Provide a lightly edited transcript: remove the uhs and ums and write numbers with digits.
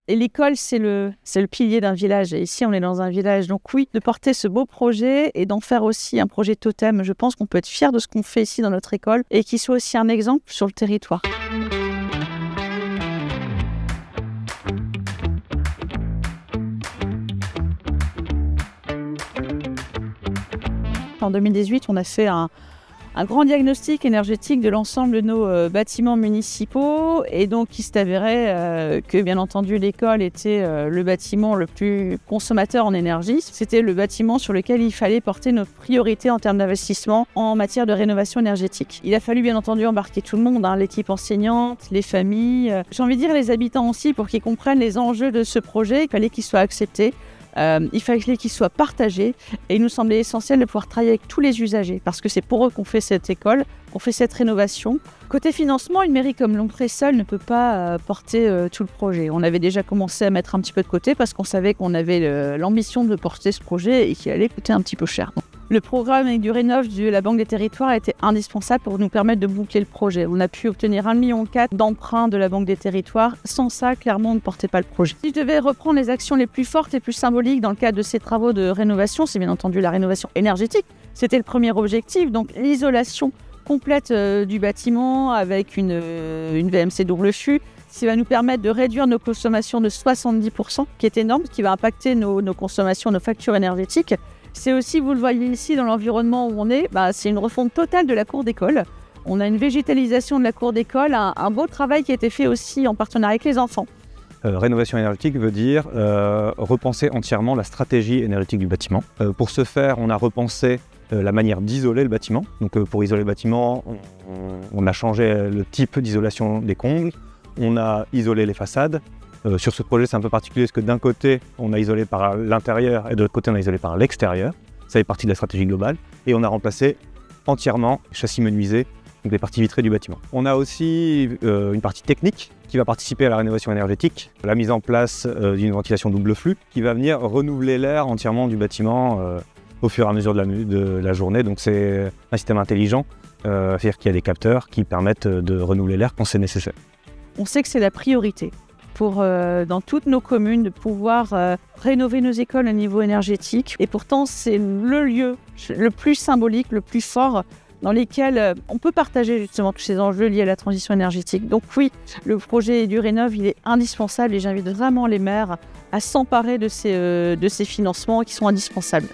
Et l'école, c'est le pilier d'un village. Et ici, on est dans un village. Donc oui, de porter ce beau projet et d'en faire aussi un projet totem, je pense qu'on peut être fier de ce qu'on fait ici dans notre école et qu'il soit aussi un exemple sur le territoire. En 2018, on a fait un grand diagnostic énergétique de l'ensemble de nos bâtiments municipaux et donc il s'est avéré que bien entendu l'école était le bâtiment le plus consommateur en énergie. C'était le bâtiment sur lequel il fallait porter nos priorités en termes d'investissement en matière de rénovation énergétique. Il a fallu bien entendu embarquer tout le monde, l'équipe enseignante, les familles, j'ai envie de dire les habitants aussi pour qu'ils comprennent les enjeux de ce projet, il fallait qu'ils soient acceptés. Il fallait qu'ils soient partagés et il nous semblait essentiel de pouvoir travailler avec tous les usagers parce que c'est pour eux qu'on fait cette école, qu'on fait cette rénovation. Côté financement, une mairie comme Longpré seule ne peut pas porter tout le projet. On avait déjà commencé à mettre un petit peu de côté parce qu'on savait qu'on avait l'ambition de porter ce projet et qu'il allait coûter un petit peu cher. Le programme avec du Rénov' de la Banque des Territoires a été indispensable pour nous permettre de boucler le projet. On a pu obtenir 1,4 million d'emprunts de la Banque des Territoires. Sans ça, clairement, on ne portait pas le projet. Si je devais reprendre les actions les plus fortes et plus symboliques dans le cadre de ces travaux de rénovation, c'est bien entendu la rénovation énergétique. C'était le premier objectif, donc l'isolation complète du bâtiment avec une VMC double fût, qui va nous permettre de réduire nos consommations de 70%, qui est énorme, qui va impacter nos consommations, nos factures énergétiques. C'est aussi, vous le voyez ici, dans l'environnement où on est, c'est une refonte totale de la cour d'école. On a une végétalisation de la cour d'école, un beau travail qui a été fait aussi en partenariat avec les enfants. Rénovation énergétique veut dire repenser entièrement la stratégie énergétique du bâtiment. Pour ce faire, on a repensé la manière d'isoler le bâtiment. Donc pour isoler le bâtiment, on a changé le type d'isolation des combles, on a isolé les façades. Sur ce projet, c'est un peu particulier parce que d'un côté, on a isolé par l'intérieur et de l'autre côté, on a isolé par l'extérieur. Ça fait partie de la stratégie globale. Et on a remplacé entièrement les châssis menuisés, donc les parties vitrées du bâtiment. On a aussi une partie technique qui va participer à la rénovation énergétique, la mise en place d'une ventilation double flux qui va venir renouveler l'air entièrement du bâtiment au fur et à mesure de la journée. Donc c'est un système intelligent, c'est-à-dire qu'il y a des capteurs qui permettent de renouveler l'air quand c'est nécessaire. On sait que c'est la priorité pour, dans toutes nos communes, de pouvoir rénover nos écoles au niveau énergétique. Et pourtant, c'est le lieu le plus symbolique, le plus fort, dans lesquels on peut partager justement tous ces enjeux liés à la transition énergétique. Donc oui, le projet du Rénov', il est indispensable et j'invite vraiment les maires à s'emparer de ces financements qui sont indispensables.